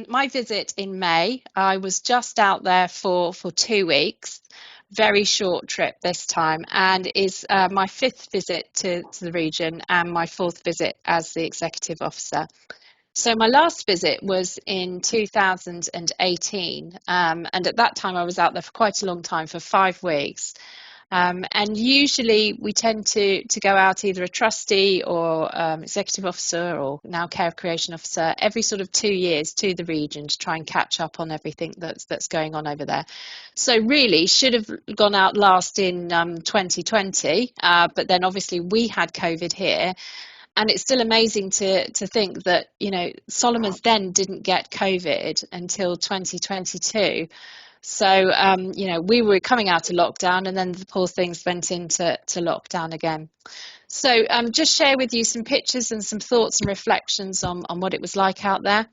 my visit in May. I was just out there for 2 weeks, very short trip this time, and is my 5th visit to the region and my 4th visit as the executive officer. So my last visit was in 2018, and at that time I was out there for quite a long time, for 5 weeks. And usually we tend to go out either a trustee or executive officer, or now care of creation officer, every sort of 2 years to the region to try and catch up on everything that's going on over there. So really should have gone out last in 2020, but then obviously we had COVID here. And it's still amazing to think that, Solomons then didn't get COVID until 2022. So, we were coming out of lockdown, and then the poor things went into lockdown again. So just share with you some pictures and some thoughts and reflections on what it was like out there.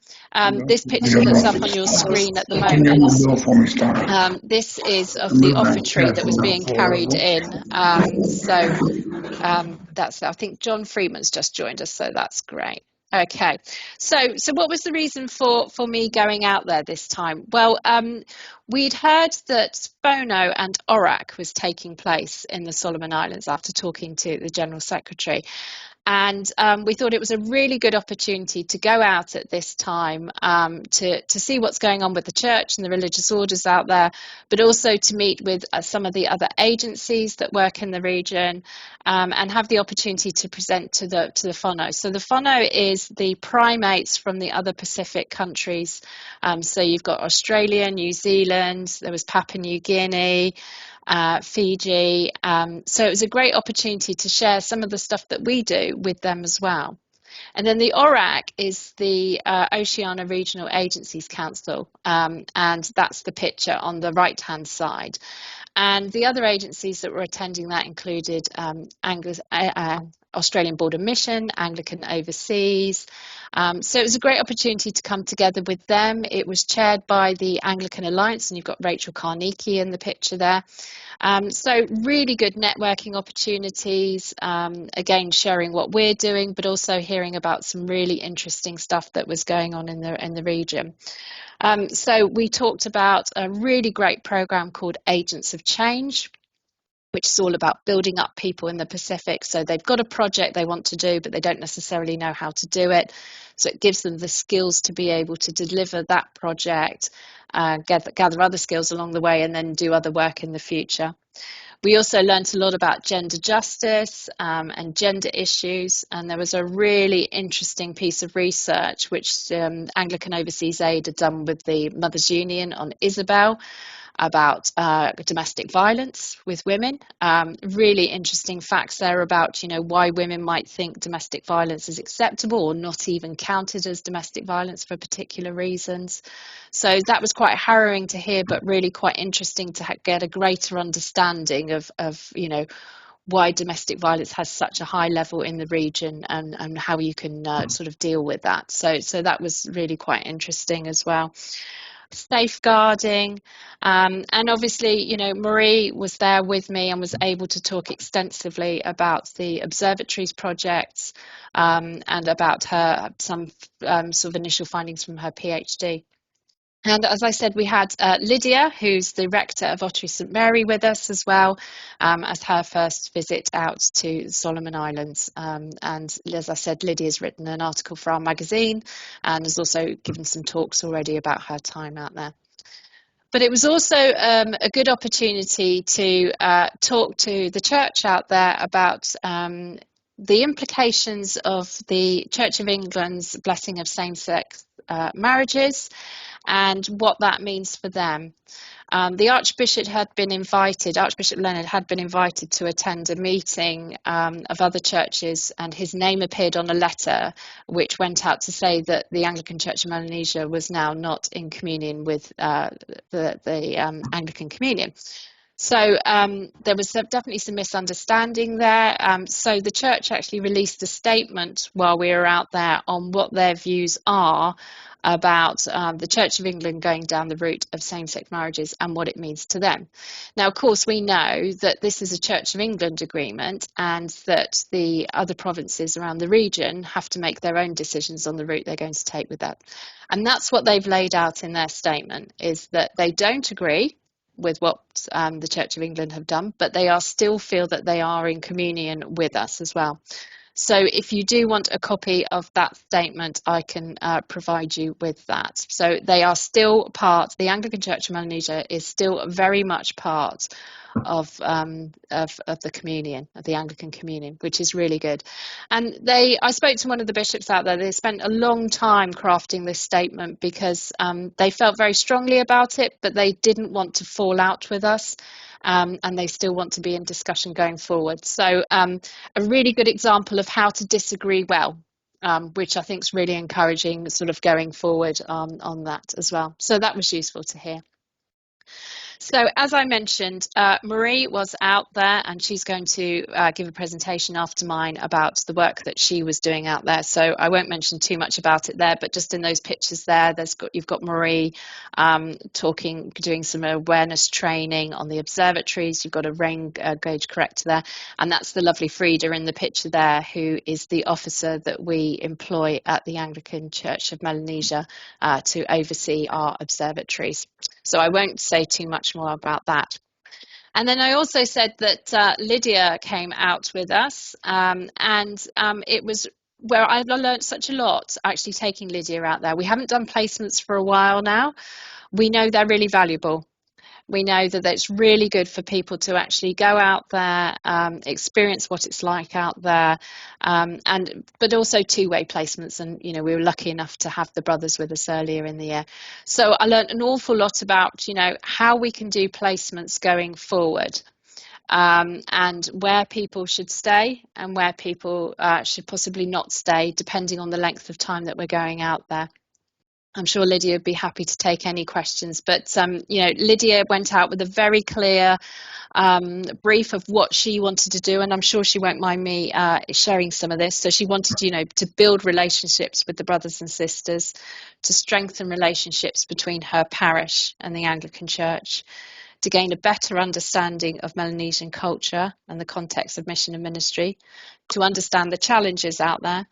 This picture that's up on your screen at the moment, this is of the offertory that was being carried in. That's, I think John Freeman's just joined us, so that's great. Okay, so what was the reason for me going out there this time? Well, we'd heard that FONO and ORAC was taking place in the Solomon Islands after talking to the General Secretary. And we thought it was a really good opportunity to go out at this time to see what's going on with the church and the religious orders out there, but also to meet with some of the other agencies that work in the region, and have the opportunity to present to the FONO. So the FONO is the primates from the other Pacific countries. So you've got Australia, New Zealand, there was Papua New Guinea, Fiji. So it was a great opportunity to share some of the stuff that we do with them as well. And then the ORAC is the Oceania Regional Agencies Council, and that's the picture on the right-hand side. And the other agencies that were attending that included Australian Border Mission, Anglican Overseas. So it was a great opportunity to come together with them. It was chaired by the Anglican Alliance, and you've got Rachel Carnegie in the picture there. So really good networking opportunities, again, sharing what we're doing, but also hearing about some really interesting stuff that was going on in the region. So we talked about a really great program called Agents of Change, which is all about building up people in the Pacific. So they've got a project they want to do, but they don't necessarily know how to do it. So it gives them the skills to be able to deliver that project, gather other skills along the way, and then do other work in the future. We also learned a lot about gender justice and gender issues, and there was a really interesting piece of research which Anglican Overseas Aid had done with the Mothers Union on Isabel about domestic violence with women. Really interesting facts there about, why women might think domestic violence is acceptable or not even counted as domestic violence for particular reasons. So that was quite harrowing to hear, but really quite interesting to get a greater understanding of why domestic violence has such a high level in the region, and how you can sort of deal with that. So that was really quite interesting as well. Safeguarding, and obviously, Marie was there with me and was able to talk extensively about the observatories projects, and about some sort of initial findings from her PhD. And as I said, we had Lydia, who's the rector of Ottery St Mary, with us as well, as her first visit out to the Solomon Islands. And as I said, Lydia's written an article for our magazine and has also given some talks already about her time out there. But it was also a good opportunity to talk to the church out there about the implications of the Church of England's blessing of same-sex marriages, and what that means for them. The Archbishop Leonard had been invited to attend a meeting of other churches, and his name appeared on a letter which went out to say that the Anglican Church of Melanesia was now not in communion with the Anglican Communion. So there was definitely some misunderstanding there. So the church actually released a statement while we were out there on what their views are about the Church of England going down the route of same-sex marriages and what it means to them. Now, of course, we know that this is a Church of England agreement and that the other provinces around the region have to make their own decisions on the route they're going to take with that. And that's what they've laid out in their statement, is that they don't agree with what the Church of England have done, but they are still feel that they are in communion with us as well. So if you do want a copy of that statement, I can provide you with that. So they are still part, the Anglican Church of Melanesia is still very much part of the communion, of the Anglican communion, which is really good. And I spoke to one of the bishops out there. They spent a long time crafting this statement because they felt very strongly about it, but they didn't want to fall out with us. And they still want to be in discussion going forward. So a really good example of how to disagree well, which I think is really encouraging sort of going forward on that as well. So that was useful to hear. So as I mentioned, Marie was out there and she's going to give a presentation after mine about the work that she was doing out there. So I won't mention too much about it there, but just in those pictures there, you've got Marie doing some awareness training on the observatories. You've got a rain gauge corrector there, and that's the lovely Frida in the picture there, who is the officer that we employ at the Anglican Church of Melanesia to oversee our observatories. So I won't say too much more about that. And then I also said that Lydia came out with us, and it was where I learned such a lot actually taking Lydia out there. We haven't done placements for a while now. We know they're really valuable. We know that it's really good for people to actually go out there, experience what it's like out there, but also two-way placements. And, you know, we were lucky enough to have the brothers with us earlier in the year. So I learned an awful lot about, you know, how we can do placements going forward, and where people should stay and where people should possibly not stay, depending on the length of time that we're going out there. I'm sure Lydia would be happy to take any questions, but you know, Lydia went out with a very clear brief of what she wanted to do, and I'm sure she won't mind me sharing some of this. So she wanted, you know, to build relationships with the brothers and sisters, to strengthen relationships between her parish and the Anglican Church, to gain a better understanding of Melanesian culture and the context of mission and ministry, to understand the challenges out there,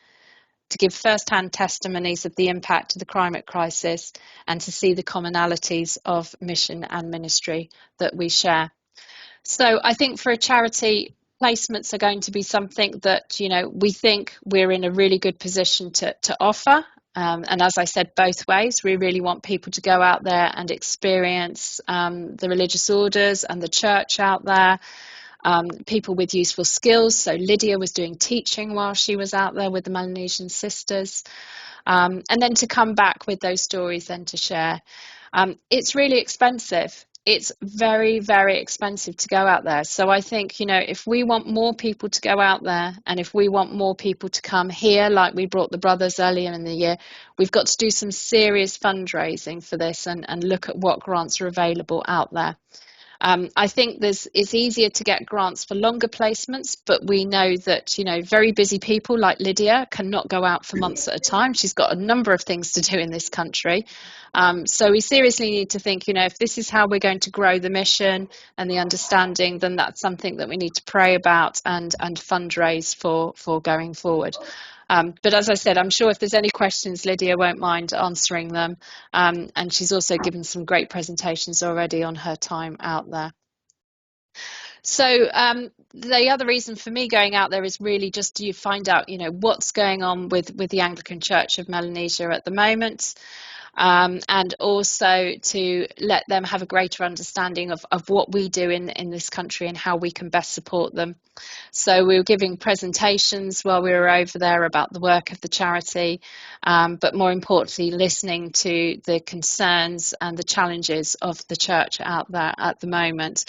to give first-hand testimonies of the impact of the climate crisis, and to see the commonalities of mission and ministry that we share. So I think for a charity, placements are going to be something that, you know, we think we're in a really good position to offer. And as I said, both ways, we really want people to go out there and experience the religious orders and the church out there. People with useful skills. So Lydia was doing teaching while she was out there with the Melanesian sisters. And then to come back with those stories then to share. It's really expensive. It's very, very expensive to go out there. So I think, you know, if we want more people to go out there and if we want more people to come here, like we brought the brothers earlier in the year, we've got to do some serious fundraising for this and look at what grants are available out there. I think it's easier to get grants for longer placements, but we know that, you know, very busy people like Lydia cannot go out for months at a time. She's got a number of things to do in this country. So we seriously need to think, you know, if this is how we're going to grow the mission and the understanding, then that's something that we need to pray about and fundraise for going forward. But as I said, I'm sure if there's any questions, Lydia won't mind answering them. And she's also given some great presentations already on her time out there. So the other reason for me going out there is really just to find out, you know, what's going on with the Anglican Church of Melanesia at the moment. And also to let them have a greater understanding of what we do in this country and how we can best support them. So we were giving presentations while we were over there about the work of the charity, but more importantly, listening to the concerns and the challenges of the church out there at the moment.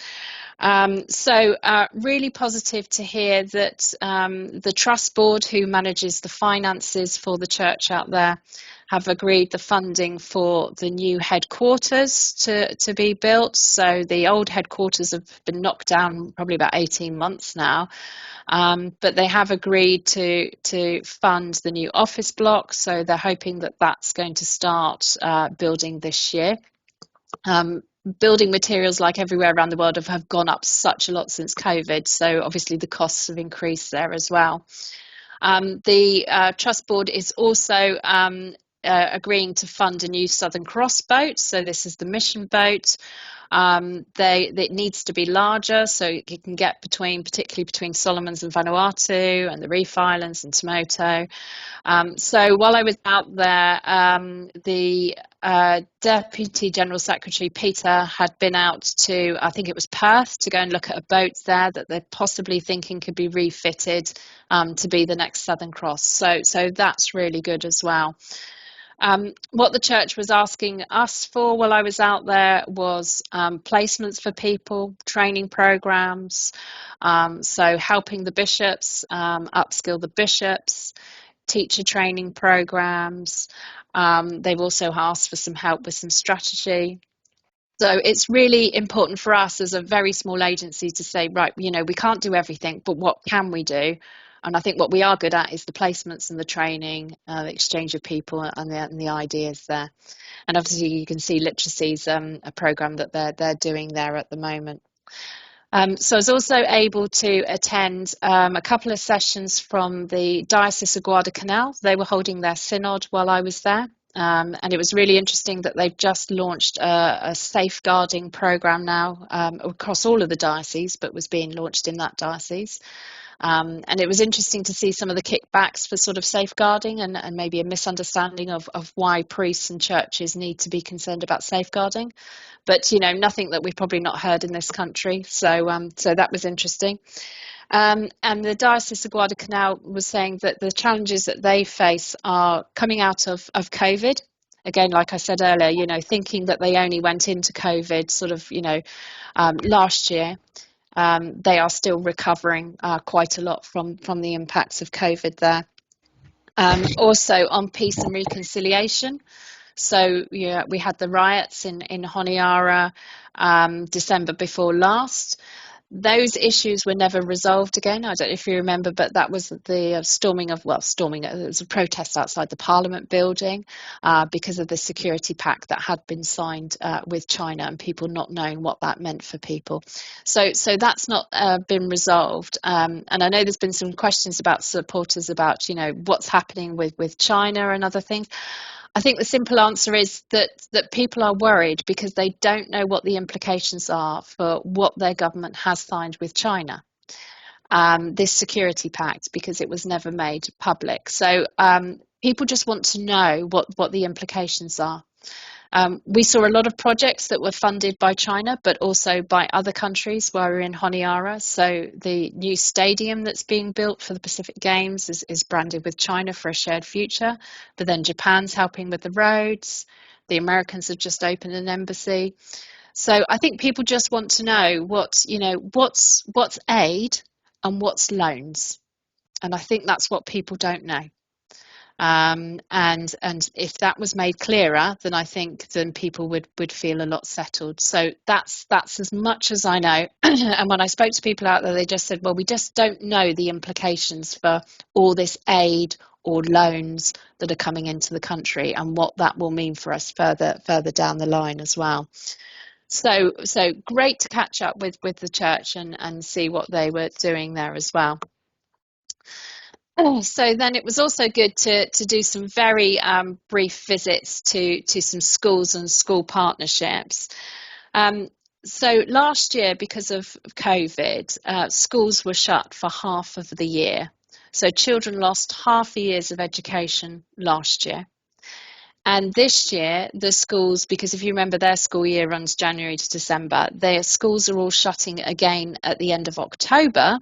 So really positive to hear that the Trust Board, who manages the finances for the church out there, have agreed the funding for the new headquarters to be built. So the old headquarters have been knocked down probably about 18 months now. But they have agreed to fund the new office block, so they're hoping that that's going to start building this year. Building materials, like everywhere around the world, have gone up such a lot since COVID, so obviously the costs have increased there as well. The Trust Board is also agreeing to fund a new Southern Cross boat, so this is the mission boat. It needs to be larger, so it can get particularly between Solomons and Vanuatu and the Reef Islands and Tuamotu. So while I was out there, the Deputy General Secretary Peter had been out to, I think it was Perth, to go and look at a boat there that they're possibly thinking could be refitted to be the next Southern Cross. So that's really good as well. What the church was asking us for while I was out there was placements for people, training programs, so helping the bishops, upskill the bishops, teacher training programs. They've also asked for some help with some strategy. So it's really important for us as a very small agency to say, right, we can't do everything, but what can we do? And I think what we are good at is the placements and the training, the exchange of people and the ideas there. And obviously you can see literacy's a programme that they're doing there at the moment. So I was also able to attend a couple of sessions from the Diocese of Guadalcanal. They were holding their synod while I was there. And it was really interesting that they've just launched a safeguarding programme now across all of the dioceses, but was being launched in that diocese. And it was interesting to see some of the kickbacks for sort of safeguarding and maybe a misunderstanding of why priests and churches need to be concerned about safeguarding. But, nothing that we've probably not heard in this country. So that was interesting. And the Diocese of Guadalcanal was saying that the challenges that they face are coming out of COVID. Again, like I said earlier, thinking that they only went into COVID sort of, last year. They are still recovering quite a lot from the impacts of COVID there. Also on peace and reconciliation. So we had the riots in Honiara December before last. Those issues were never resolved again. I don't know if you remember, but that was the storming. It was a protest outside the Parliament building because of the security pact that had been signed with China and people not knowing what that meant for people. So that's not been resolved. And I know there's been some questions about supporters about, what's happening with China and other things. I think the simple answer is that people are worried because they don't know what the implications are for what their government has signed with China, this security pact, because it was never made public. So people just want to know what the implications are. We saw a lot of projects that were funded by China, but also by other countries while we were in Honiara. So the new stadium that's being built for the Pacific Games is branded with China for a shared future. But then Japan's helping with the roads. The Americans have just opened an embassy. So I think people just want to know what's aid and what's loans. And I think that's what people don't know. And if that was made clearer, then I think then people would feel a lot settled. So that's as much as I know. And when I spoke to people out there, they just said, well, we just don't know the implications for all this aid or loans that are coming into the country and what that will mean for us further down the line as well. So great to catch up with the church and see what they were doing there as well. So then it was also good to do some very brief visits to some schools and school partnerships. So last year, because of COVID, schools were shut for half of the year. So children lost half a year's of education last year. And this year, the schools, because if you remember their school year runs January to December, their schools are all shutting again at the end of October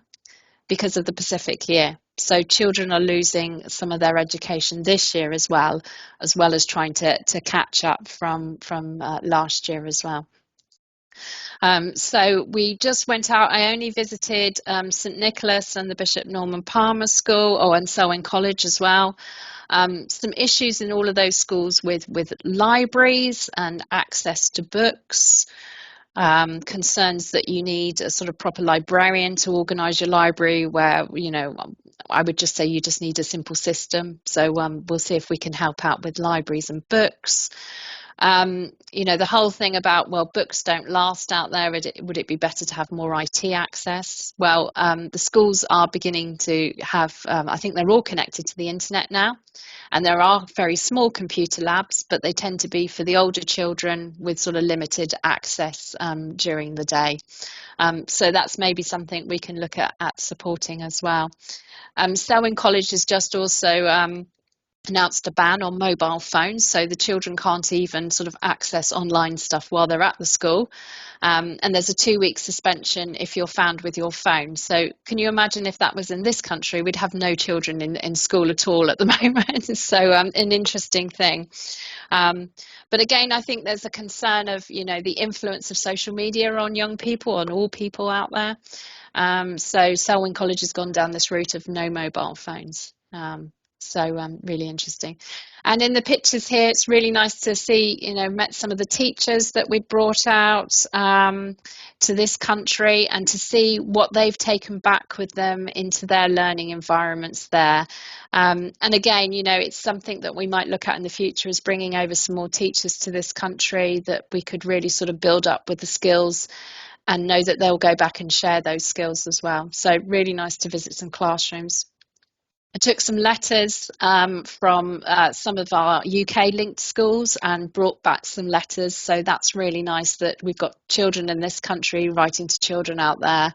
because of the Pacific year. So children are losing some of their education this year as well as trying to catch up from last year as well. So we just went out. I only visited St Nicholas and the Bishop Norman Palmer School, and Selwyn College as well. Some issues in all of those schools with libraries and access to books. Concerns that you need a sort of proper librarian to organise your library, where, you know, I would just say you just need a simple system. So we'll see if we can help out with libraries and books. You know, the whole thing about, well, books don't last out there. Would it be better to have more IT access? Well, the schools are beginning to have, I think they're all connected to the internet now. And there are very small computer labs, but they tend to be for the older children with sort of limited access during the day. So that's maybe something we can look at supporting as well. Selwyn College has just also announced a ban on mobile phones, so the children can't even sort of access online stuff while they're at the school. And there's a 2-week suspension if you're found with your phone. So can you imagine if that was in this country? We'd have no children in school at all at the moment. So an interesting thing. But again, I think there's a concern of, you know, the influence of social media on young people, on all people out there. So Selwyn College has gone down this route of no mobile phones. So really interesting. And in the pictures here, it's really nice to see, you know, met some of the teachers that we brought out to this country, and to see what they've taken back with them into their learning environments there. And again, you know, it's something that we might look at in the future, as bringing over some more teachers to this country that we could really sort of build up with the skills and know that they'll go back and share those skills as well. So really nice to visit some classrooms. I took some letters from some of our UK linked schools and brought back some letters. So that's really nice that we've got children in this country writing to children out there.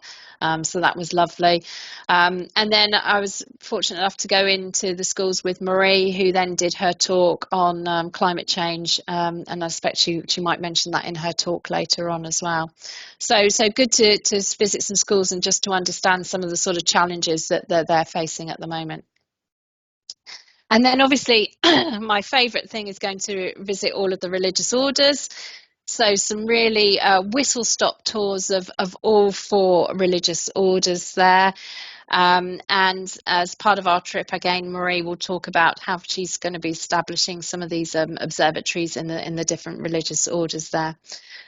So that was lovely. And then I was fortunate enough to go into the schools with Marie, who then did her talk on climate change. And I expect she might mention that in her talk later on as well. So good to visit some schools and just to understand some of the sort of challenges that they're facing at the moment. And then obviously my favourite thing is going to visit all of the religious orders. So some really whistle-stop tours of all 4 religious orders there. And as part of our trip, again, Marie will talk about how she's going to be establishing some of these observatories in the different religious orders there.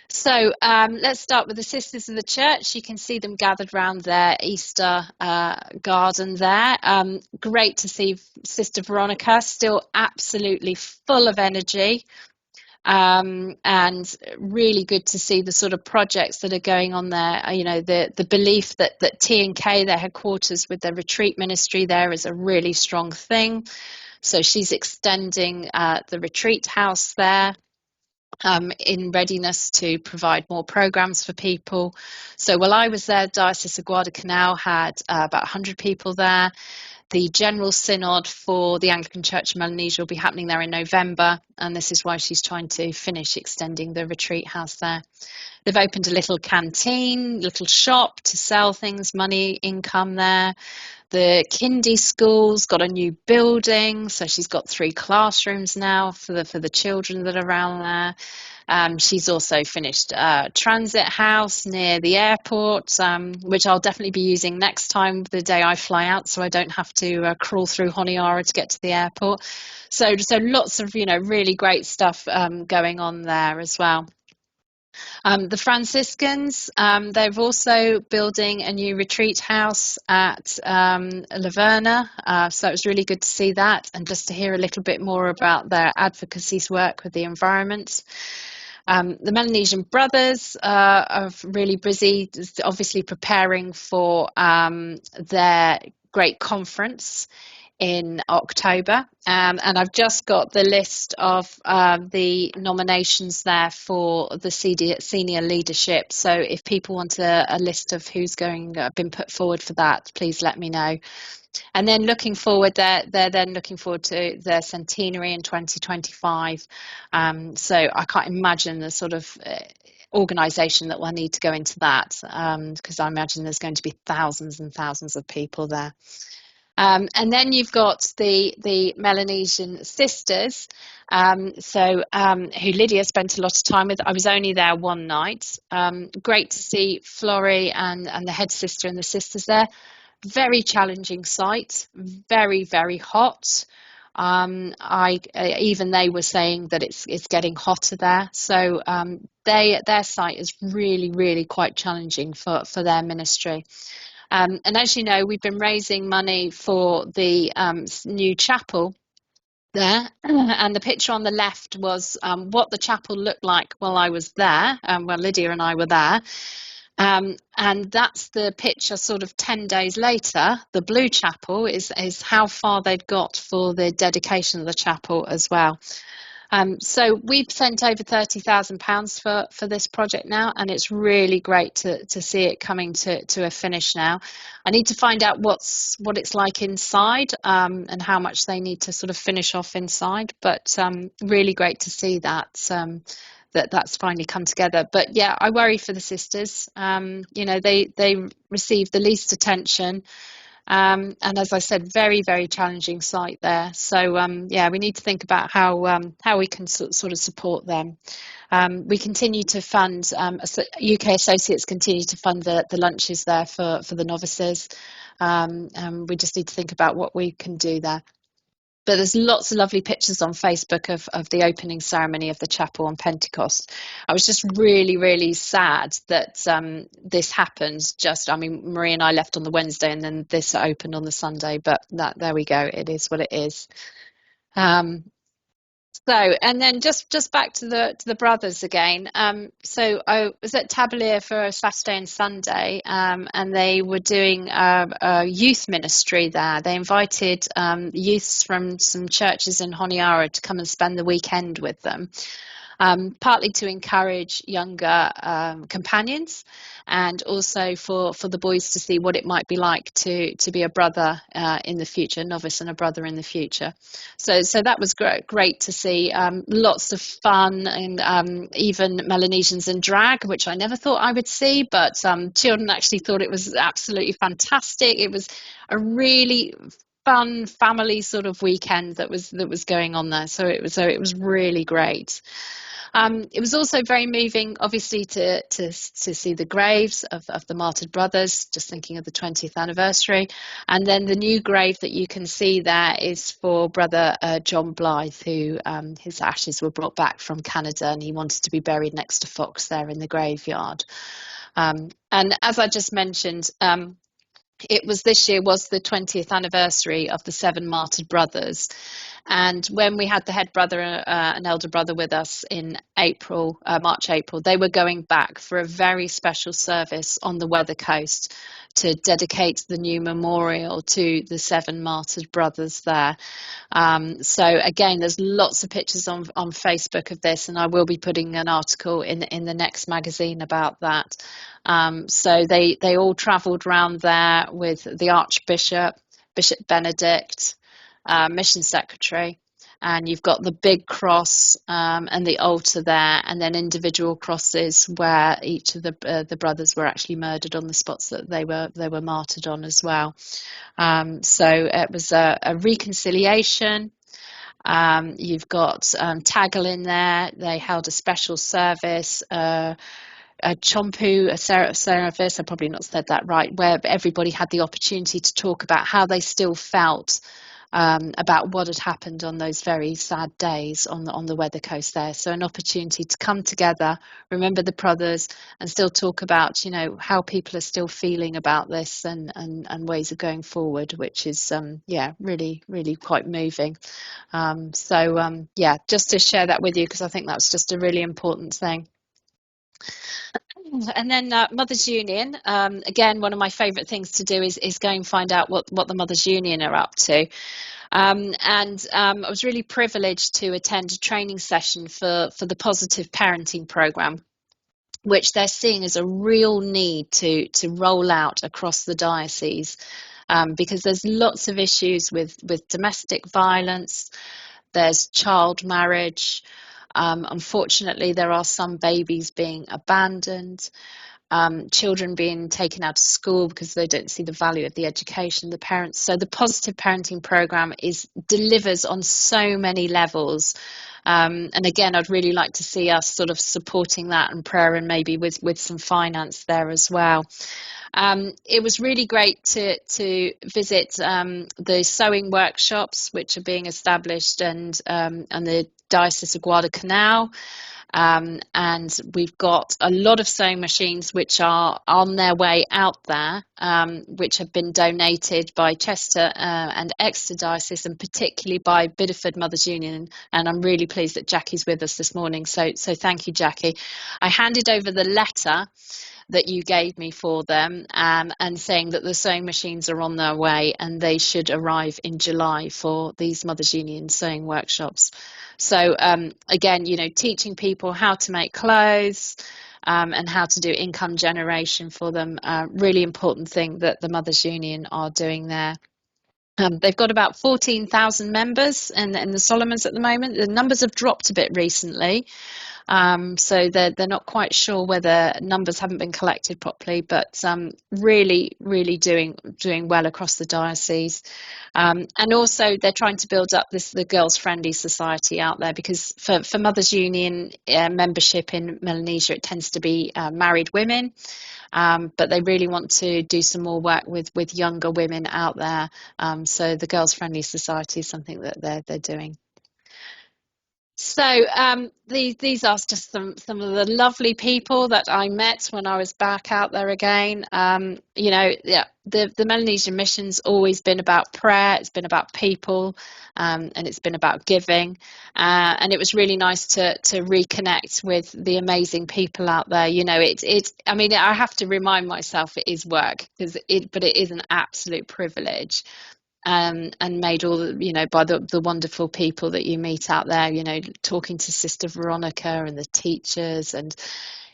So let's start with the Sisters of the Church. You can see them gathered around their Easter garden there. Great to see Sister Veronica, still absolutely full of energy. And really good to see the sort of projects that are going on there. You know, the belief that T&K, their headquarters with their retreat ministry there, is a really strong thing. So she's extending the retreat house there. In readiness to provide more programs for people. So while I was there, Diocese of Guadalcanal had about 100 people there. The General Synod for the Anglican Church in Melanesia will be happening there in November, and this is why she's trying to finish extending the retreat house there. They've opened a little canteen, little shop to sell things, money, income there. The kindy school's got a new building, so she's got 3 classrooms now for the children that are around there. She's also finished a transit house near the airport, which I'll definitely be using next time, the day I fly out, so I don't have to crawl through Honiara to get to the airport. So lots of, you know, really great stuff going on there as well. The Franciscans, they're also building a new retreat house at Laverna, so it was really good to see that, and just to hear a little bit more about their advocacy work with the environment. The Melanesian brothers are really busy, obviously preparing for their great conference in October, and I've just got the list of the nominations there for the senior leadership. So if people want a list of who's been put forward for that, please let me know. And then looking forward, they're then looking forward to their centenary in 2025. So I can't imagine the sort of organisation that will need to go into that, because I imagine there's going to be thousands and thousands of people there. And then you've got the Melanesian sisters, who Lydia spent a lot of time with. I was only there one night. Great to see Florrie and the head sister and the sisters there. Very challenging site, very, very hot. Even they were saying that it's getting hotter there. So their site is really quite challenging for their ministry. And as you know, we've been raising money for the new chapel there, and the picture on the left was what the chapel looked like while I was there, while Lydia and I were there. And that's the picture sort of 10 days later. The blue chapel is how far they'd got for the dedication of the chapel as well. So we've sent over £30,000 for this project now, and it's really great to see it coming to a finish now. I need to find out what it's like inside, and how much they need to sort of finish off inside, but really great to see that that's finally come together. But yeah, I worry for the sisters. They receive the least attention. And as I said, very challenging site there. So yeah, we need to think about how we can sort of support them. We continue to fund, UK Associates continue to fund the lunches there for the novices. We just need to think about what we can do there. But there's lots of lovely pictures on Facebook of the opening ceremony of the chapel on Pentecost. I was just really sad that this happened. Marie and I left on the Wednesday, and then this opened on the Sunday. But there we go. It is what it is. And then just back to the brothers again. So I was at Tabalier for a Saturday and Sunday, and they were doing a youth ministry there. They invited youths from some churches in Honiara to come and spend the weekend with them. Partly to encourage younger companions, and also for the boys to see what it might be like to be a brother in the future, novice and a brother in the future. So that was great to see. Lots of fun, and even Melanesians in drag, which I never thought I would see, but children actually thought it was absolutely fantastic. It was a really fun family sort of weekend that was going on there. So it was really great. It was also very moving, obviously, to see the graves of the martyred brothers, just thinking of the 20th anniversary. And then the new grave that you can see there is for Brother John Blythe, who his ashes were brought back from Canada, and he wanted to be buried next to Fox there in the graveyard. And as I just mentioned, this year was the 20th anniversary of the 7 martyred brothers. And when we had the head brother and elder brother with us in March, April, they were going back for a very special service on the Weather Coast to dedicate the new memorial to the 7 martyred brothers there. So again, there's lots of pictures on Facebook of this, and I will be putting an article in the next magazine about that. So they all travelled round there with the Archbishop, Bishop Benedict, mission secretary, and you've got the big cross and the altar there, and then individual crosses where each of the brothers were actually murdered on the spots that they were martyred on as well. So it was a reconciliation. You've got Tagal in there. They held a special service, a Chompu, a service, I probably not said that right, where everybody had the opportunity to talk about how they still felt about what had happened on those very sad days on the Weather Coast there. So an opportunity to come together, remember the brothers, and still talk about, how people are still feeling about this and ways of going forward, which is, really quite moving. Just to share that with you, because I think that's just a really important thing. And then Mothers Union, again, one of my favourite things to do is go and find out what the Mothers Union are up to. I was really privileged to attend a training session for the Positive Parenting Programme, which they're seeing as a real need to roll out across the diocese, because there's lots of issues with domestic violence, there's child marriage. Unfortunately, there are some babies being abandoned, children being taken out of school because they don't see the value of the education of the parents. So the Positive Parenting Programme delivers on so many levels. And again, I'd really like to see us sort of supporting that in prayer, and maybe with some finance there as well. It was really great to visit the sewing workshops which are being established and the Diocese of Guadalcanal. And we've got a lot of sewing machines which are on their way out there, which have been donated by Chester and Exeter Diocese, and particularly by Bideford Mothers Union. And I'm really pleased that Jackie's with us this morning. So thank you, Jackie. I handed over the letter that you gave me for them, and saying that the sewing machines are on their way and they should arrive in July for these Mothers Union sewing workshops. So again, teaching people how to make clothes and how to do income generation for them, really important thing that the Mothers Union are doing there. They've got about 14,000 members in the Solomons at the moment. The numbers have dropped a bit recently. So they're not quite sure whether numbers haven't been collected properly, but really doing well across the diocese. And also they're trying to build up the girls friendly society out there, because for Mothers Union membership in Melanesia, it tends to be married women. But they really want to do some more work with younger women out there. So the Girls Friendly Society is something that they're doing. So these are just some of the lovely people that I met when I was back out there again. The Melanesian mission's always been about prayer. It's been about people, and it's been about giving. And it was really nice to reconnect with the amazing people out there. I mean, I have to remind myself it is work, but it is an absolute privilege. And made all by the wonderful people that you meet out there, talking to Sister Veronica and the teachers, and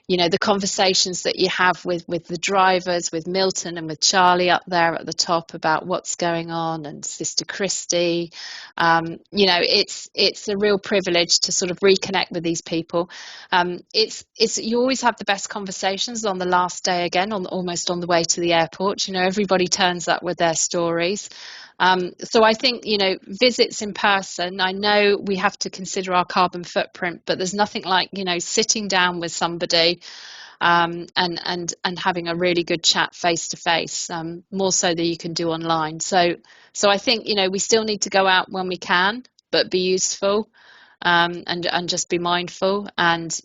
the conversations that you have with the drivers, with Milton and with Charlie up there at the top about what's going on, and Sister Christy. It's a real privilege to sort of reconnect with these people. You always have the best conversations on the last day again, almost on the way to the airport. Everybody turns up with their stories. So I think, visits in person, I know we have to consider our carbon footprint, but there's nothing like, sitting down with somebody and having a really good chat face to face, more so than you can do online. So I think, we still need to go out when we can, but be useful, and just be mindful, and,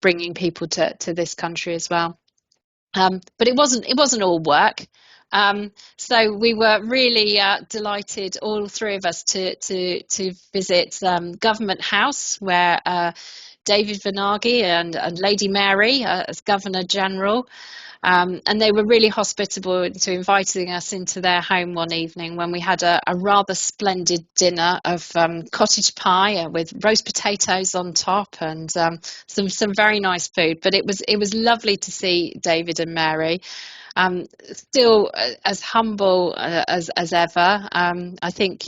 bringing people to this country as well. But it wasn't all work. So we were really delighted, all three of us, to visit Government House, where David Vanagi and Lady Mary as Governor General, and they were really hospitable to inviting us into their home one evening when we had a rather splendid dinner of cottage pie with roast potatoes on top, and some very nice food. But it was lovely to see David and Mary. Still as humble as ever. I think,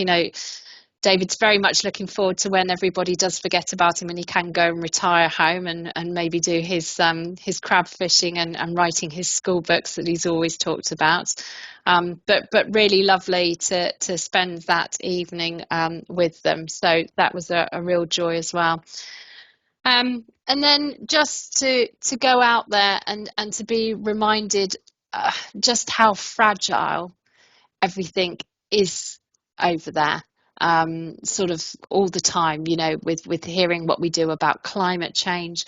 David's very much looking forward to when everybody does forget about him and he can go and retire home and maybe do his crab fishing and writing his school books that he's always talked about. But really lovely to spend that evening with them. So that was a real joy as well. And then just to go out there and to be reminded just how fragile everything is over there, sort of all the time, with hearing what we do about climate change,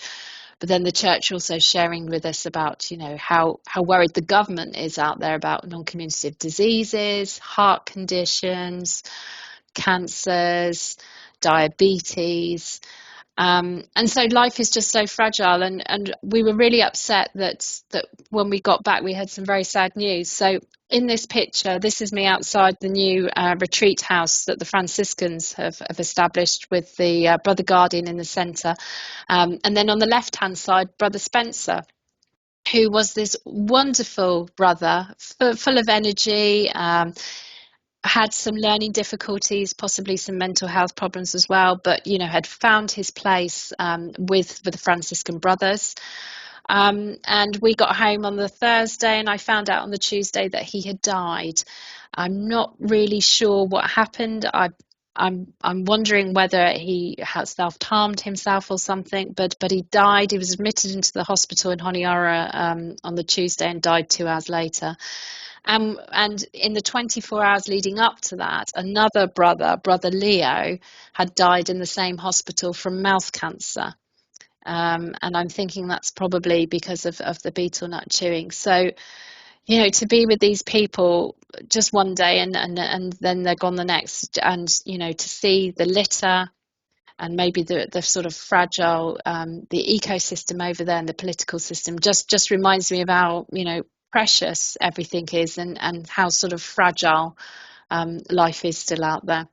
but then the church also sharing with us about, how worried the government is out there about non-communicative diseases, heart conditions, cancers, diabetes. And so life is just so fragile, and we were really upset that when we got back we had some very sad news. So in this picture, this is me outside the new retreat house that the Franciscans have established, with the Brother Guardian in the centre, and then on the left hand side, Brother Spencer, who was this wonderful brother, full of energy, had some learning difficulties, possibly some mental health problems as well, but had found his place with the Franciscan brothers. And we got home on the Thursday, and I found out on the Tuesday that he had died. I'm not really sure what happened. I'm wondering whether he had self-harmed himself or something, but he died. He was admitted into the hospital in Honiara on the Tuesday and died 2 hours later. And in the 24 hours leading up to that, another brother Leo, had died in the same hospital from mouth cancer. And I'm thinking that's probably because of the betel nut chewing. So, you know, to be with these people just one day and then they're gone the next, and, you know, to see the litter and maybe the sort of fragile, the ecosystem over there and the political system just reminds me of how, you know, precious everything is and how sort of fragile life is still out there.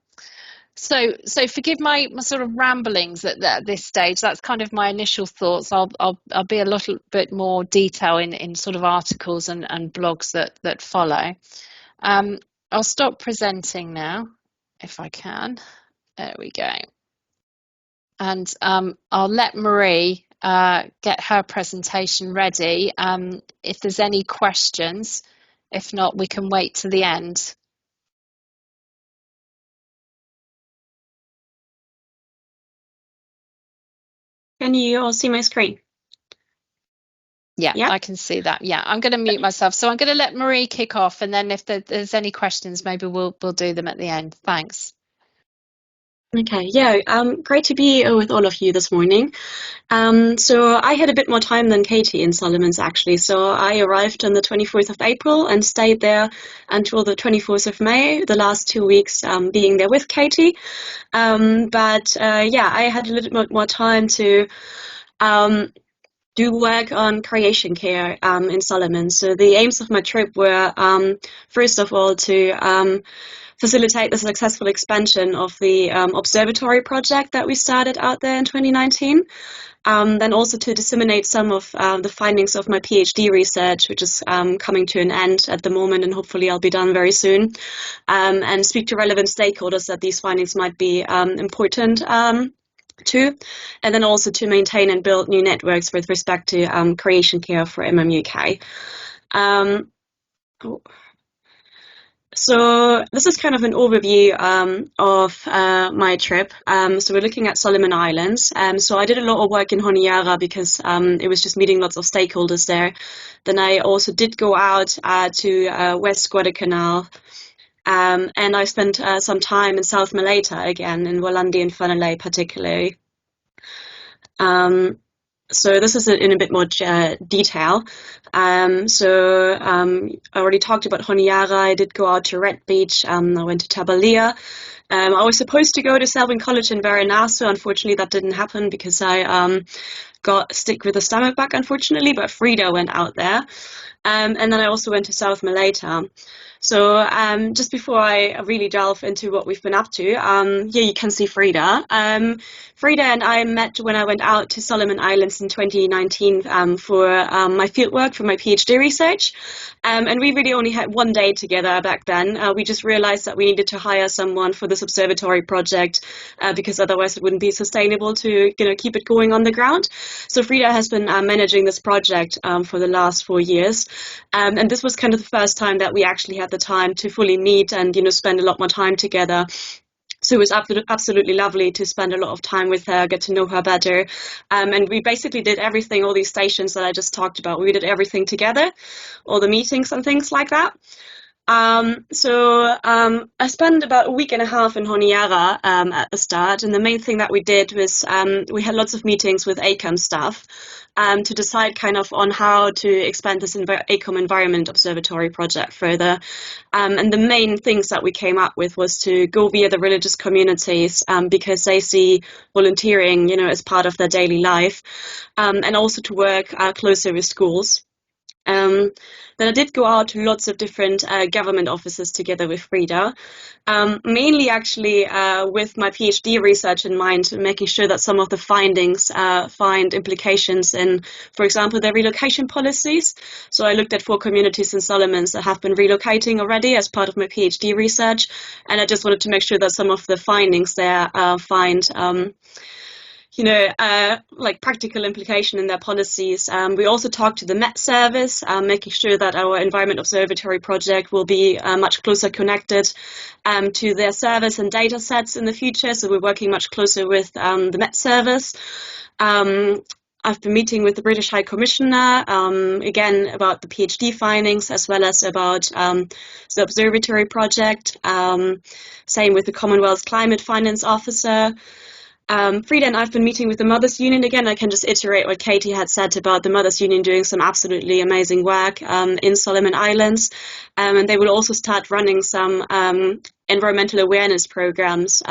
So forgive my sort of ramblings at this stage. That's kind of my initial thoughts. I'll be a little bit more detail in sort of articles and blogs that follow. I'll stop presenting now, if I can. There we go. And I'll let Marie get her presentation ready. If there's any questions, if not, we can wait to the end. Can you all see my screen? Yeah, I can see that. Yeah, I'm going to mute myself. So I'm going to let Marie kick off, and then if there's any questions, maybe we'll do them at the end. Thanks. Okay, yeah, great to be here with all of you this morning. So I had a bit more time than Katie in Solomons, actually. So I arrived on the 24th of April and stayed there until the 24th of May, the last 2 weeks being there with Katie. But I had a little bit more time to do work on creation care in Solomon. So the aims of my trip were, first of all, to facilitate the successful expansion of the observatory project that we started out there in 2019. Then also to disseminate some of the findings of my PhD research, which is coming to an end at the moment, and hopefully I'll be done very soon, and speak to relevant stakeholders that these findings might be important to, and then also to maintain and build new networks with respect to creation care for MMUK. So this is kind of an overview of my trip. So we're looking at Solomon Islands. So I did a lot of work in Honiara because it was just meeting lots of stakeholders there. Then I also did go out to West Guadalcanal. And I spent some time in South Malay again, in Walandi and Fanalei particularly. So this is in a bit more detail. I already talked about Honiara. I did go out to Red Beach. I went to Tabalia. I was supposed to go to Selwyn College in Varanasi. Unfortunately, that didn't happen because I got sick with a stomach bug, unfortunately, but Frida went out there. And then I also went to South Malay. So just before I really delve into what we've been up to, you can see Frida. Frida and I met when I went out to Solomon Islands in 2019 for my fieldwork for my PhD research. And we really only had one day together back then. We just realized that we needed to hire someone for this observatory project because otherwise it wouldn't be sustainable to keep it going on the ground. So Frida has been managing this project for the last 4 years. And this was kind of the first time that we actually had the time to fully meet and, spend a lot more time together. So it was absolutely lovely to spend a lot of time with her, get to know her better. And we basically did everything, all these stations that I just talked about. We did everything together, all the meetings and things like that. I spent about a week and a half in Honiara at the start, and the main thing that we did was we had lots of meetings with ACOM staff to decide kind of on how to expand this ACOM Environment Observatory project further. And the main things that we came up with was to go via the religious communities because they see volunteering, as part of their daily life, and also to work closer with schools. Then I did go out to lots of different government offices together with Frida, mainly actually with my PhD research in mind, making sure that some of the findings find implications in, for example, their relocation policies. So I looked at 4 communities in Solomons that have been relocating already as part of my PhD research, and I just wanted to make sure that some of the findings there find like practical implication in their policies. We also talked to the Met Service, making sure that our Environment Observatory project will be much closer connected to their service and data sets in the future. So we're working much closer with the Met Service. I've been meeting with the British High Commissioner, again, about the PhD findings, as well as about the observatory project. Same with the Commonwealth Climate Finance Officer. Frida and I've been meeting with the Mothers Union again. I can just iterate what Katie had said about the Mothers Union doing some absolutely amazing work in Solomon Islands. And they will also start running some environmental awareness programs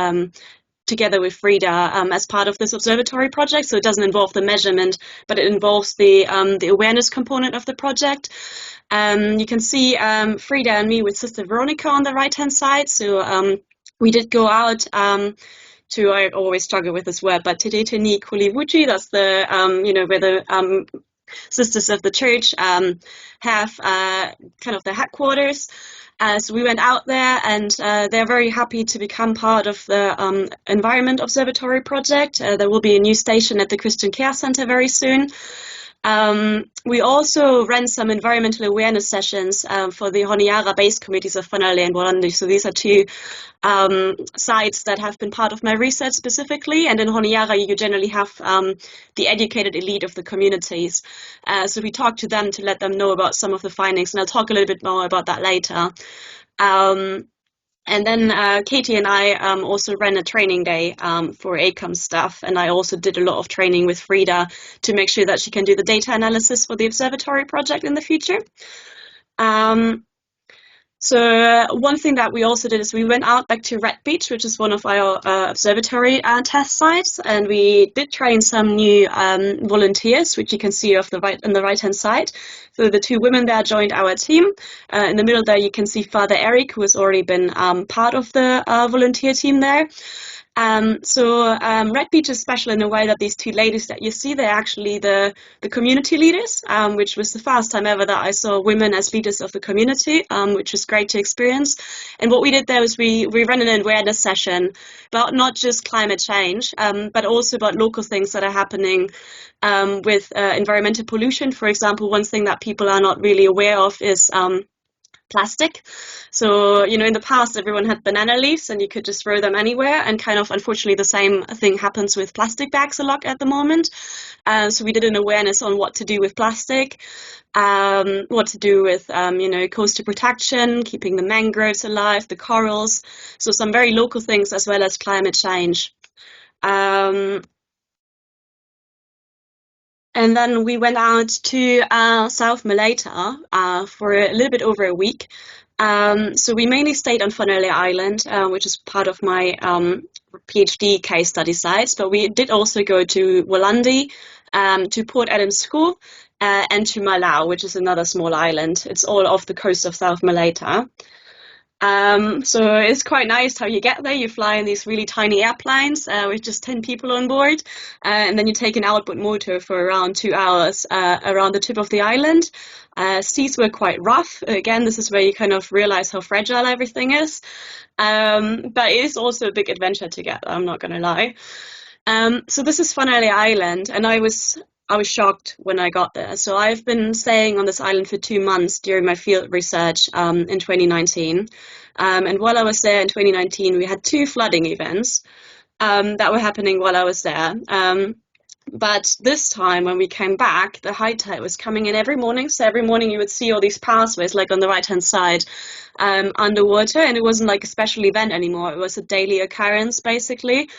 together with Frida as part of this observatory project. So it doesn't involve the measurement, but it involves the awareness component of the project. You can see Frida and me with Sister Veronica on the right-hand side. So we did go out to, I always struggle with this word, but Tedeteni Kulivuchi, that's the, where the Sisters of the Church have kind of their headquarters. So we went out there, and they're very happy to become part of the Environment Observatory project. There will be a new station at the Christian Care Center very soon. We also ran some environmental awareness sessions for the Honiara base committees of Fanalei and Walandi. So these are two sites that have been part of my research specifically. And in Honiara, you generally have the educated elite of the communities. So we talked to them to let them know about some of the findings. And I'll talk a little bit more about that later. And then Katie and I also ran a training day for ACOM staff, and I also did a lot of training with Frida to make sure that she can do the data analysis for the observatory project in the future. So one thing that we also did is we went out back to Red Beach, which is one of our observatory test sites, and we did train some new volunteers, which you can see on the right-hand side. So the two women there joined our team. In the middle there, you can see Father Eric, who has already been part of the volunteer team there. Red Beach is special in a way that these two ladies that you see, they're actually the community leaders, which was the first time ever that I saw women as leaders of the community, which was great to experience. And what we did there was we ran an awareness session about not just climate change, but also about local things that are happening with environmental pollution. For example, one thing that people are not really aware of is plastic. So, in the past, everyone had banana leaves and you could just throw them anywhere. And kind of, unfortunately, the same thing happens with plastic bags a lot at the moment. So we did an awareness on what to do with plastic, what to do with, coastal protection, keeping the mangroves alive, the corals. So some very local things as well as climate change. And then we went out to South Malaita for a little bit over a week. So we mainly stayed on Fanalei Island, which is part of my PhD case study sites. But we did also go to Walandi, to Port Adams School, and to Malau, which is another small island. It's all off the coast of South Malaita. So it's quite nice how you get there. You fly in these really tiny airplanes with just 10 people on board, and then you take an outboard motor for around 2 hours around the tip of the island. Seas were quite rough. Again, this is where you kind of realize how fragile everything is. But it is also a big adventure to get there, I'm not going to lie. So this is Fanalei Island, and I was shocked when I got there. So I've been staying on this island for 2 months during my field research in 2019. And while I was there in 2019, we had 2 flooding events that were happening while I was there. But this time when we came back, the high tide was coming in every morning. So every morning you would see all these pathways, like on the right-hand side, underwater. And it wasn't like a special event anymore. It was a daily occurrence, basically.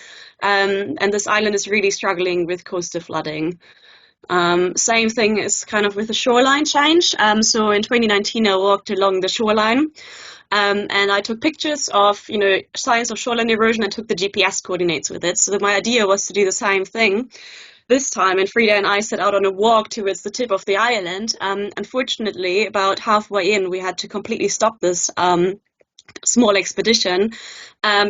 And this island is really struggling with coastal flooding. Same thing is kind of with the shoreline change. So in 2019, I walked along the shoreline. And I took pictures of, signs of shoreline erosion and took the GPS coordinates with it. So my idea was to do the same thing this time. And Frida and I set out on a walk towards the tip of the island. Unfortunately, about halfway in, we had to completely stop this small expedition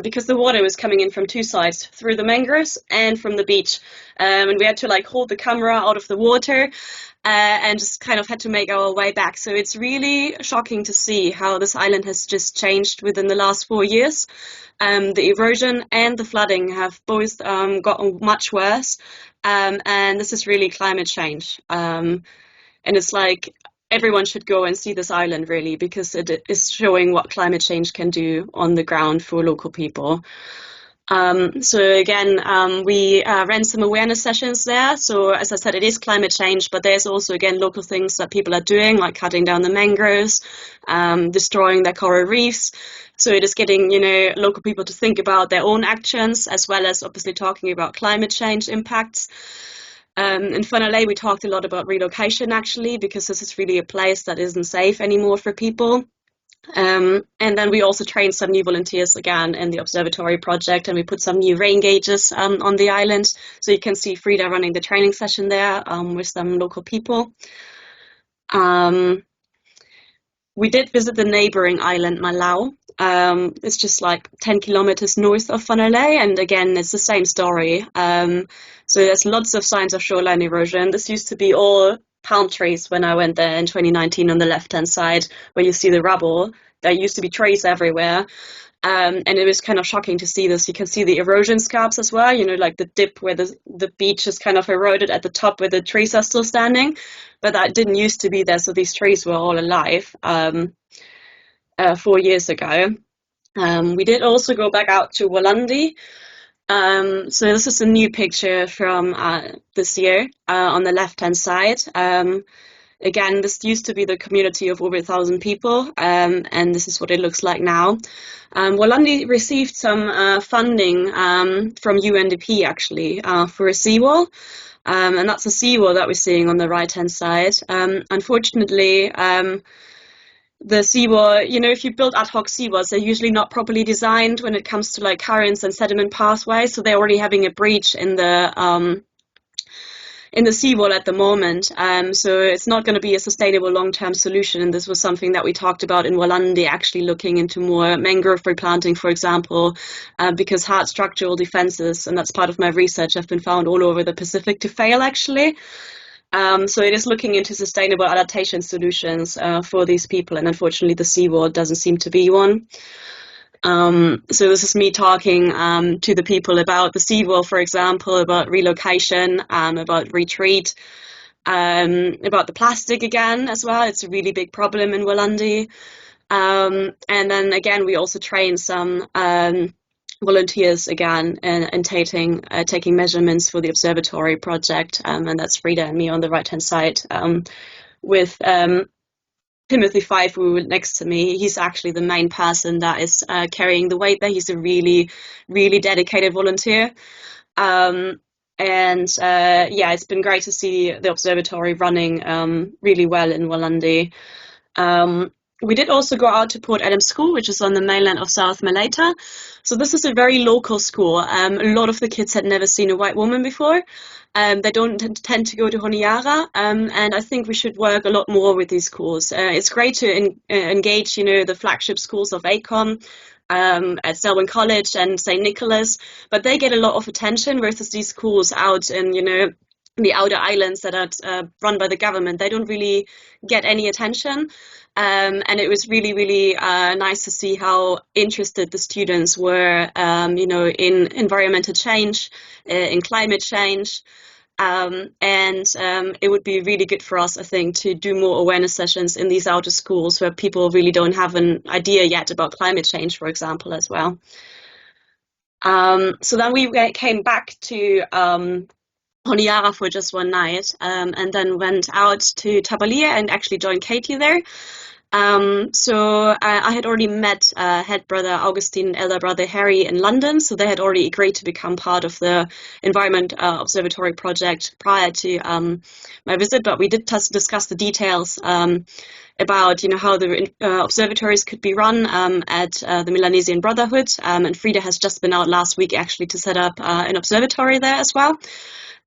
because the water was coming in from 2 sides, through the mangroves and from the beach. And we had to hold the camera out of the water. and just kind of had to make our way back. So it's really shocking to see how this island has just changed within the last 4 years. The erosion and the flooding have both gotten much worse, and this is really climate change. And it's like everyone should go and see this island, really, because it is showing what climate change can do on the ground for local people. So again, we ran some awareness sessions there. So as I said, it is climate change, but there's also, again, local things that people are doing, like cutting down the mangroves, destroying their coral reefs. So it is getting, local people to think about their own actions, as well as obviously talking about climate change impacts. In Fanalei, we talked a lot about relocation, actually, because this is really a place that isn't safe anymore for people. And then we also trained some new volunteers again in the observatory project, and we put some new rain gauges on the island. So you can see Frida running the training session there with some local people. We did visit the neighboring island, Malau. It's just like 10 kilometers north of Fanalei, and again, it's the same story. So there's lots of signs of shoreline erosion. This used to be all palm trees when I went there in 2019 on the left-hand side, where you see the rubble. There used to be trees everywhere. And it was kind of shocking to see this. You can see the erosion scarps as well, like the dip where the beach is kind of eroded at the top where the trees are still standing. But that didn't used to be there, so these trees were all alive 4 years ago. We did also go back out to Walandi. So this is a new picture from this year on the left-hand side. Again, this used to be the community of over 1,000 people, and this is what it looks like now. Walandi received some funding from UNDP, actually, for a seawall, and that's a seawall that we're seeing on the right-hand side. Unfortunately, the seawall, if you build ad hoc seawalls, they're usually not properly designed when it comes to like currents and sediment pathways, so they're already having a breach in the seawall at the moment, so it's not going to be a sustainable long-term solution. And this was something that we talked about in Walandi, actually looking into more mangrove replanting, for example, because hard structural defenses, and that's part of my research, have been found all over the Pacific to fail, actually. So it is looking into sustainable adaptation solutions for these people, and unfortunately the seawall doesn't seem to be one. So this is me talking to the people about the seawall, for example, about relocation, about retreat, about the plastic again as well. It's a really big problem in Walandi. And then again, we also train some volunteers again in taking measurements for the observatory project, and that's Frida and me on the right-hand side, with Timothy Five-Wu next to me. He's actually the main person that is carrying the weight there. He's a really, really dedicated volunteer. It's been great to see the observatory running really well in Walandi. We did also go out to Port Adams School, which is on the mainland of South Malta. So this is a very local school. A lot of the kids had never seen a white woman before. They don't tend to go to Honiara, and I think we should work a lot more with these schools. It's great to engage, the flagship schools of ACOM, at Selwyn College and St. Nicholas, but they get a lot of attention versus these schools out in, the outer islands that are run by the government. They don't really get any attention. And it was really, really nice to see how interested the students were, in environmental change, in climate change. It would be really good for us, I think, to do more awareness sessions in these outer schools where people really don't have an idea yet about climate change, for example, as well. So then we came back to Honiara for just one night, and then went out to Tabalia and actually joined Katie there. I had already met head brother Augustine and elder brother Harry in London, so they had already agreed to become part of the Environment Observatory project prior to my visit, but we did discuss the details about how the observatories could be run at the Melanesian Brotherhood, and Frida has just been out last week actually to set up an observatory there as well.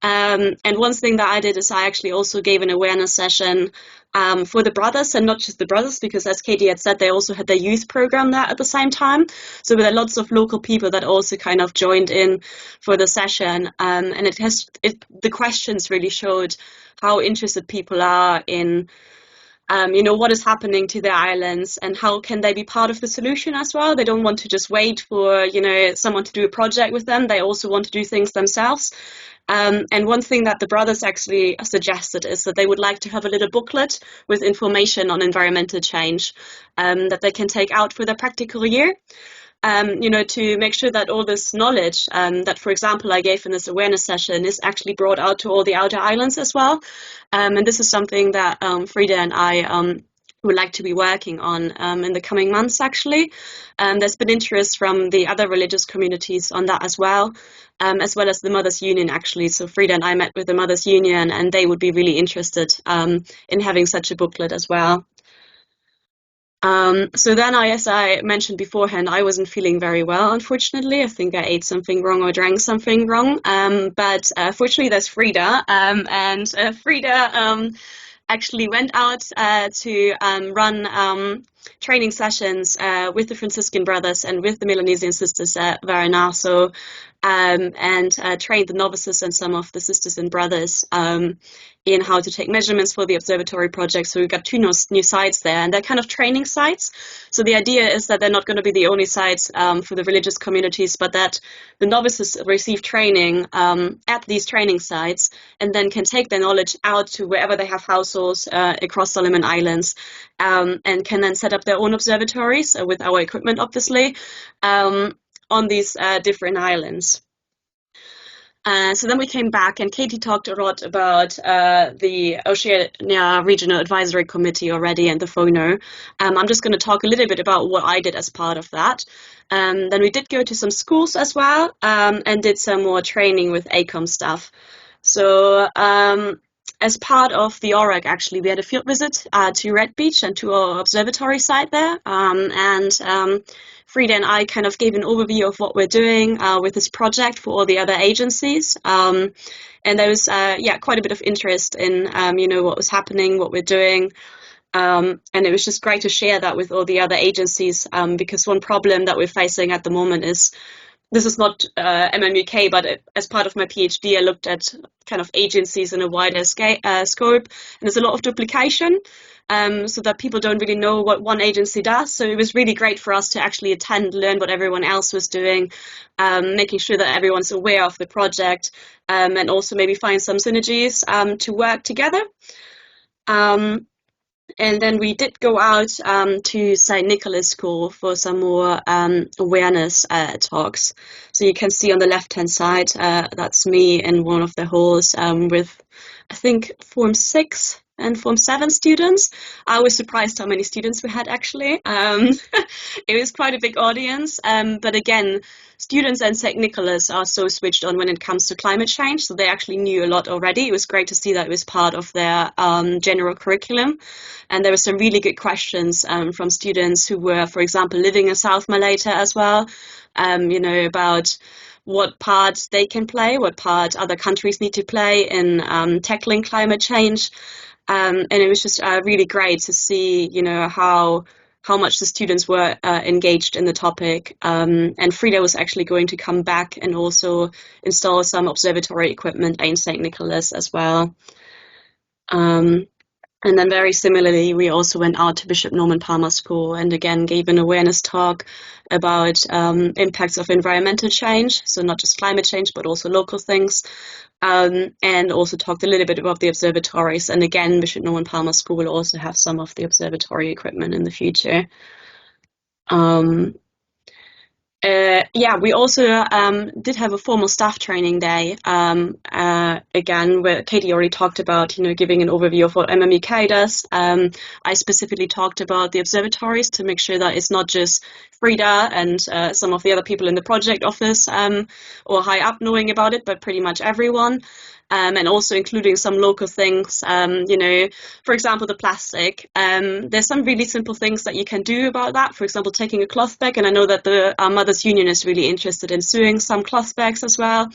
And one thing that I did is I actually also gave an awareness session for the brothers, and not just the brothers, because as Katie had said, they also had their youth program there at the same time. So there were lots of local people that also kind of joined in for the session. And the questions really showed how interested people are in what is happening to their islands and how can they be part of the solution as well. They don't want to just wait for, someone to do a project with them. They also want to do things themselves. And one thing that the brothers actually suggested is that they would like to have a little booklet with information on environmental change that they can take out for their practical year. To make sure that all this knowledge that, for example, I gave in this awareness session is actually brought out to all the outer islands as well. And this is something that Frida and I would like to be working on in the coming months, actually. There's been interest from the other religious communities on that as well as the Mothers Union, actually. So Frida and I met with the Mothers Union, and they would be really interested in having such a booklet as well. So then as I mentioned beforehand, I wasn't feeling very well, unfortunately. I think I ate something wrong or drank something wrong. But fortunately, there's Frida. And Frida actually went out to run training sessions with the Franciscan brothers and with the Melanesian sisters at Varanaso, and trained the novices and some of the sisters and brothers in how to take measurements for the observatory project. So we've got two new sites there, and they're kind of training sites. So the idea is that they're not going to be the only sites for the religious communities, but that the novices receive training at these training sites and then can take their knowledge out to wherever they have households across Solomon Islands, and can then set up their own observatories with our equipment, obviously, on these different islands. So then we came back, and Katie talked a lot about the Oceania Regional Advisory Committee already and the FONO. I'm just going to talk a little bit about what I did as part of that. Then we did go to some schools as well, and did some more training with ACOM staff. So as part of the ORAC, actually, we had a field visit to Red Beach and to our observatory site there. And Frida and I kind of gave an overview of what we're doing with this project for all the other agencies. And there was, quite a bit of interest in, what was happening, what we're doing. And it was just great to share that with all the other agencies, because one problem that we're facing at the moment is, this is not MMUK, but as part of my PhD, I looked at kind of agencies in a wider scope, and there's a lot of duplication, so that people don't really know what one agency does. So it was really great for us to actually attend, learn what everyone else was doing, making sure that everyone's aware of the project, and also maybe find some synergies to work together. And then we did go out to St. Nicholas School for some more awareness talks. So you can see on the left-hand side, that's me in one of the halls with, I think, Form 6 and Form 7 students. I was surprised how many students we had, actually. It was quite a big audience. But again, students and St. Nicholas are so switched on when it comes to climate change. So they actually knew a lot already. It was great to see that it was part of their general curriculum. And there were some really good questions from students who were, for example, living in South Malaysia as well, about what part they can play, what part other countries need to play in tackling climate change. And it was just really great to see, how much the students were engaged in the topic. And Frida was actually going to come back and also install some observatory equipment in St. Nicholas as well. And then very similarly, we also went out to Bishop Norman Palmer School and again gave an awareness talk about impacts of environmental change. So not just climate change, but also local things. And also talked a little bit about the observatories. And again, Bishop Norman Palmer School will also have some of the observatory equipment in the future. We also did have a formal staff training day, again, where Katie already talked about, giving an overview of what MMUK does. I specifically talked about the observatories to make sure that it's not just Frida and some of the other people in the project office or high up knowing about it, but pretty much everyone. And also including some local things, for example, the plastic. There's some really simple things that you can do about that. For example, taking a cloth bag, and I know that the Mothers Union is really interested in suing some cloth bags as well.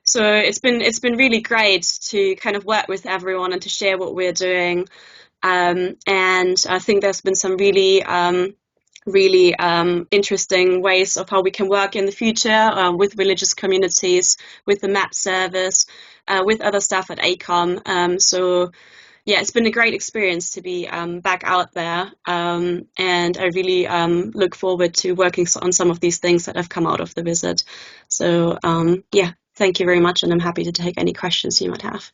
So it's been really great to kind of work with everyone and to share what we're doing. And I think there's been some really interesting ways of how we can work in the future with religious communities, with the map service, with other staff at ACOM. So yeah, it's been a great experience to be back out there, and I really look forward to working on some of these things that have come out of the visit. So yeah, thank you very much, and I'm happy to take any questions you might have.